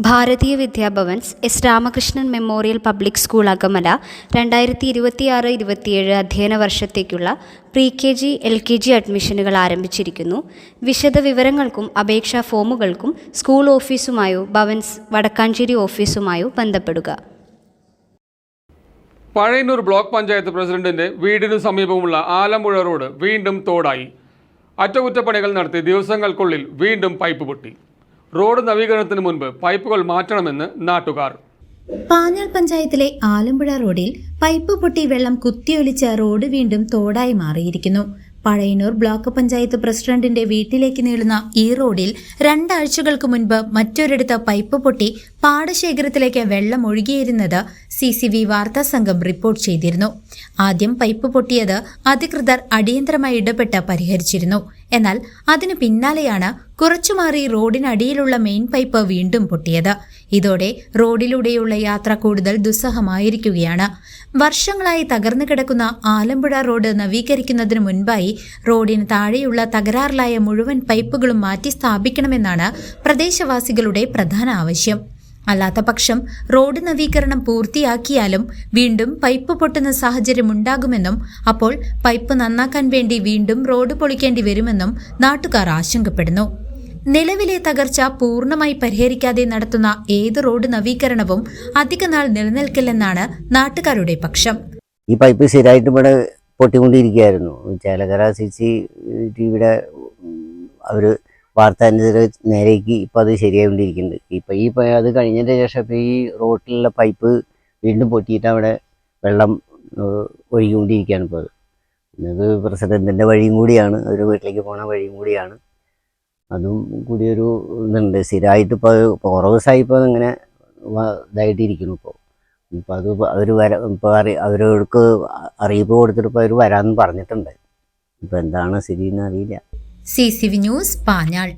ഭാരതീയ Vidya Bhavans S Ramakrishnan memorial public school Akamala 2026-27 അധ്യയന വർഷത്തേക്കുള്ള pre KG, LKG അഡ്മിഷനുകൾ ആരംഭിച്ചിരിക്കുന്നു. വിശദവിവരങ്ങൾക്കും അപേക്ഷാ ഫോമുകൾക്കും സ്കൂൾ ഓഫീസുമായോ ഭവൻസ് വടക്കാഞ്ചേരി ഓഫീസുമായോ ബന്ധപ്പെടുക. പഴയന്നൂർ ബ്ലോക്ക് പഞ്ചായത്ത് പ്രസിഡന്റിന്റെ വീടിനു സമീപമുള്ള ആലമ്പുഴ റോഡ് വീണ്ടും തോടായി. അറ്റകുറ്റപ്പണികൾ നടത്തി ദിവസങ്ങൾക്കുള്ളിൽ വീണ്ടും പൈപ്പ് പൊട്ടി. റോഡ് നവീകരണത്തിന് മുൻപ് പൈപ്പുകൾ മാറ്റണമെന്ന് നാട്ടുകാർ. പാഞ്ഞാൾ പഞ്ചായത്തിലെ ആലമ്പുഴ റോഡിൽ പൈപ്പ് പൊട്ടി വെള്ളം കുത്തിയൊലിച്ച റോഡ് വീണ്ടും തോടായി മാറിയിരിക്കുന്നു. പഴയന്നൂർ ബ്ലോക്ക് പഞ്ചായത്ത് പ്രസിഡന്റിന്റെ വീട്ടിലേക്ക് നീളുന്ന ഈ റോഡിൽ 2 ആഴ്ചകൾക്ക് മുൻപ് മറ്റൊരിടത്ത് പൈപ്പ് പൊട്ടി പാടശേഖരത്തിലേക്ക് വെള്ളം ഒഴുകിയിരുന്നത് CCV വാർത്താ സംഘം റിപ്പോർട്ട് ചെയ്തിരുന്നു. ആദ്യം പൈപ്പ് പൊട്ടിയത് അധികൃതർ അടിയന്തരമായി ഇടപെട്ട് പരിഹരിച്ചിരുന്നു. എന്നാൽ അതിനു പിന്നാലെയാണ് കുറച്ചുമാറി റോഡിനടിയിലുള്ള മെയിൻ പൈപ്പ് വീണ്ടും പൊട്ടിയത്. ഇതോടെ റോഡിലൂടെയുള്ള യാത്ര കൂടുതൽ ദുസ്സഹമായിരിക്കുകയാണ്. വർഷങ്ങളായി തകർന്നു കിടക്കുന്ന ആലമ്പുഴ റോഡ് നവീകരിക്കുന്നതിന് മുൻപായി റോഡിന് താഴെയുള്ള തകരാറിലായ മുഴുവൻ പൈപ്പുകളും മാറ്റി സ്ഥാപിക്കണമെന്നാണ് പ്രദേശവാസികളുടെ പ്രധാന ആവശ്യം. അല്ലാത്ത പക്ഷം റോഡ് നവീകരണം പൂർത്തിയാക്കിയാലും വീണ്ടും പൈപ്പ് പൊട്ടുന്ന സാഹചര്യം ഉണ്ടാകുമെന്നും അപ്പോൾ പൈപ്പ് നന്നാക്കാൻ വേണ്ടി വീണ്ടും റോഡ് പൊളിക്കേണ്ടി വരുമെന്നും നാട്ടുകാർ ആശങ്കപ്പെടുന്നു. നിലവിലെ തകർച്ച പൂർണ്ണമായി പരിഹരിക്കാതെ നടത്തുന്ന ഏത് റോഡ് നവീകരണവും അധികനാൾ നിലനിൽക്കില്ലെന്നാണ് നാട്ടുകാരുടെ പക്ഷം. ഈ പൈപ്പ് സ്ഥിരമായിട്ട് ഇവിടെ പൊട്ടിക്കൊണ്ടിരിക്കുകയായിരുന്നു. ചേലക്കര CCTVയുടെ അവർ വാർത്ത നേരേക്ക് ഇപ്പം അത് ശരിയായിക്കൊണ്ടിരിക്കുന്നുണ്ട്. ഇപ്പം അത് കഴിഞ്ഞതിന് ശേഷം ഇപ്പോൾ ഈ റോഡിലുള്ള പൈപ്പ് വീണ്ടും പൊട്ടിയിട്ട് അവിടെ വെള്ളം ഒഴുകിക്കൊണ്ടിരിക്കുകയാണ്. ഇപ്പോൾ അത് പ്രസിഡന്റിൻ്റെ വഴിയും കൂടിയാണ്, ഒരു വീട്ടിലേക്ക് പോണ വഴിയും കൂടിയാണ്. അതും കൂടിയൊരു ഇതുണ്ട്. സ്ഥിരമായിട്ട് ഇപ്പോൾ കുറവ് ദിവസമായിപ്പോൾ ഇങ്ങനെ ഇതായിട്ടിരിക്കുന്നു. ഇപ്പോൾ അത് ഇപ്പോൾ അവർക്ക് അറിയിപ്പ് കൊടുത്തിട്ട് ഇപ്പോൾ അവർ വരാമെന്ന് പറഞ്ഞിട്ടുണ്ട്. ഇപ്പോൾ എന്താണ് സ്ഥിതി എന്ന് അറിയില്ല. CCV news Panjal.